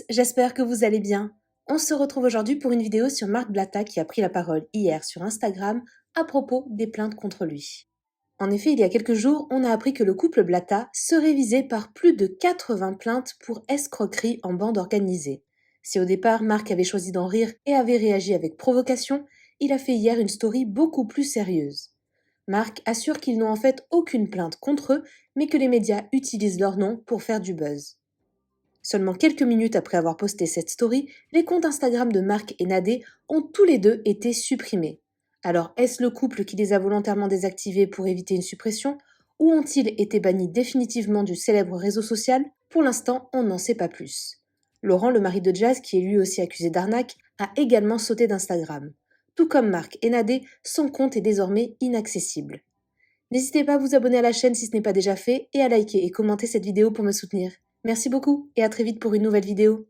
tous, j'espère que vous allez bien. On se retrouve aujourd'hui pour une vidéo sur Marc Blatta qui a pris la parole hier sur Instagram à propos des plaintes contre lui. En effet, il y a quelques jours, on a appris que le couple Blatta serait visé par plus de 80 plaintes pour escroquerie en bande organisée. Si au départ Marc avait choisi d'en rire et avait réagi avec provocation, il a fait hier une story beaucoup plus sérieuse. Marc assure qu'ils n'ont en fait aucune plainte contre eux, mais que les médias utilisent leur nom pour faire du buzz. Seulement quelques minutes après avoir posté cette story, les comptes Instagram de Marc et Nadé ont tous les deux été supprimés. Alors est-ce le couple qui les a volontairement désactivés pour éviter une suppression, ou ont-ils été bannis définitivement du célèbre réseau social? Pour l'instant, on n'en sait pas plus. Laurent, le mari de Jazz, qui est lui aussi accusé d'arnaque, a également sauté d'Instagram. Tout comme Marc et Nadé, son compte est désormais inaccessible. N'hésitez pas à vous abonner à la chaîne si ce n'est pas déjà fait et à liker et commenter cette vidéo pour me soutenir. Merci beaucoup et à très vite pour une nouvelle vidéo.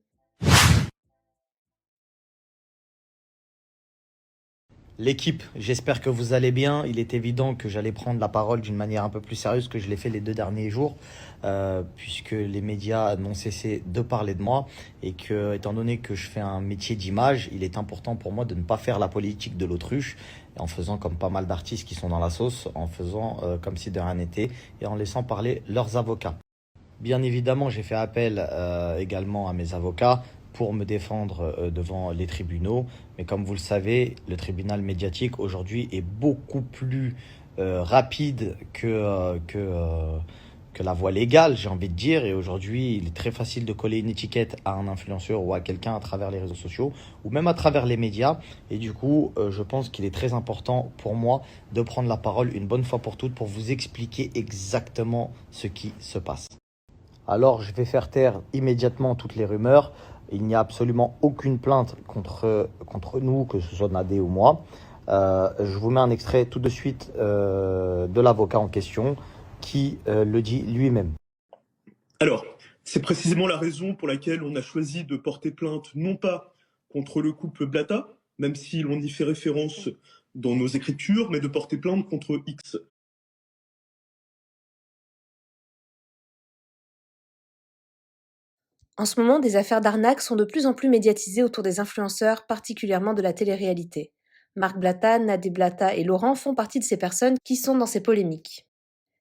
L'équipe, j'espère que vous allez bien. Il est évident que j'allais prendre la parole d'une manière un peu plus sérieuse que je l'ai fait les 2 derniers jours, puisque les médias n'ont cessé de parler de moi et que, étant donné que je fais un métier d'image, il est important pour moi de ne pas faire la politique de l'autruche, en faisant comme pas mal d'artistes qui sont dans la sauce, en faisant comme si de rien n'était et en laissant parler leurs avocats. Bien évidemment, j'ai fait appel également à mes avocats pour me défendre devant les tribunaux. Mais comme vous le savez, le tribunal médiatique aujourd'hui est beaucoup plus rapide que la voie légale, j'ai envie de dire. Et aujourd'hui, il est très facile de coller une étiquette à un influenceur ou à quelqu'un à travers les réseaux sociaux ou même à travers les médias. Et du coup, je pense qu'il est très important pour moi de prendre la parole une bonne fois pour toutes pour vous expliquer exactement ce qui se passe. Alors, je vais faire taire immédiatement toutes les rumeurs. Il n'y a absolument aucune plainte contre nous, que ce soit Nadé ou moi. Je vous mets un extrait tout de suite de l'avocat en question qui le dit lui-même. Alors, c'est précisément la raison pour laquelle on a choisi de porter plainte, non pas contre le couple Blatta, même si l'on y fait référence dans nos écritures, mais de porter plainte contre X. En ce moment, des affaires d'arnaque sont de plus en plus médiatisées autour des influenceurs, particulièrement de la télé-réalité. Marc Blatta, Nadé Blatta et Laurent font partie de ces personnes qui sont dans ces polémiques.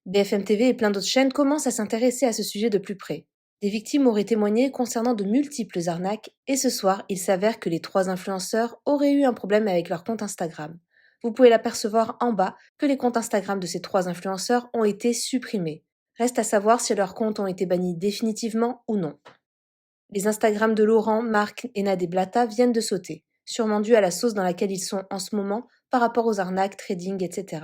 BFM TV et plein d'autres chaînes commencent à s'intéresser à ce sujet de plus près. Des victimes auraient témoigné concernant de multiples arnaques et ce soir, il s'avère que les 3 influenceurs auraient eu un problème avec leur compte Instagram. Vous pouvez l'apercevoir en bas que les comptes Instagram de ces 3 influenceurs ont été supprimés. Reste à savoir si leurs comptes ont été bannis définitivement ou non. Les Instagram de Laurent, Marc et Nadé Blatta viennent de sauter, sûrement dû à la sauce dans laquelle ils sont en ce moment par rapport aux arnaques, trading, etc.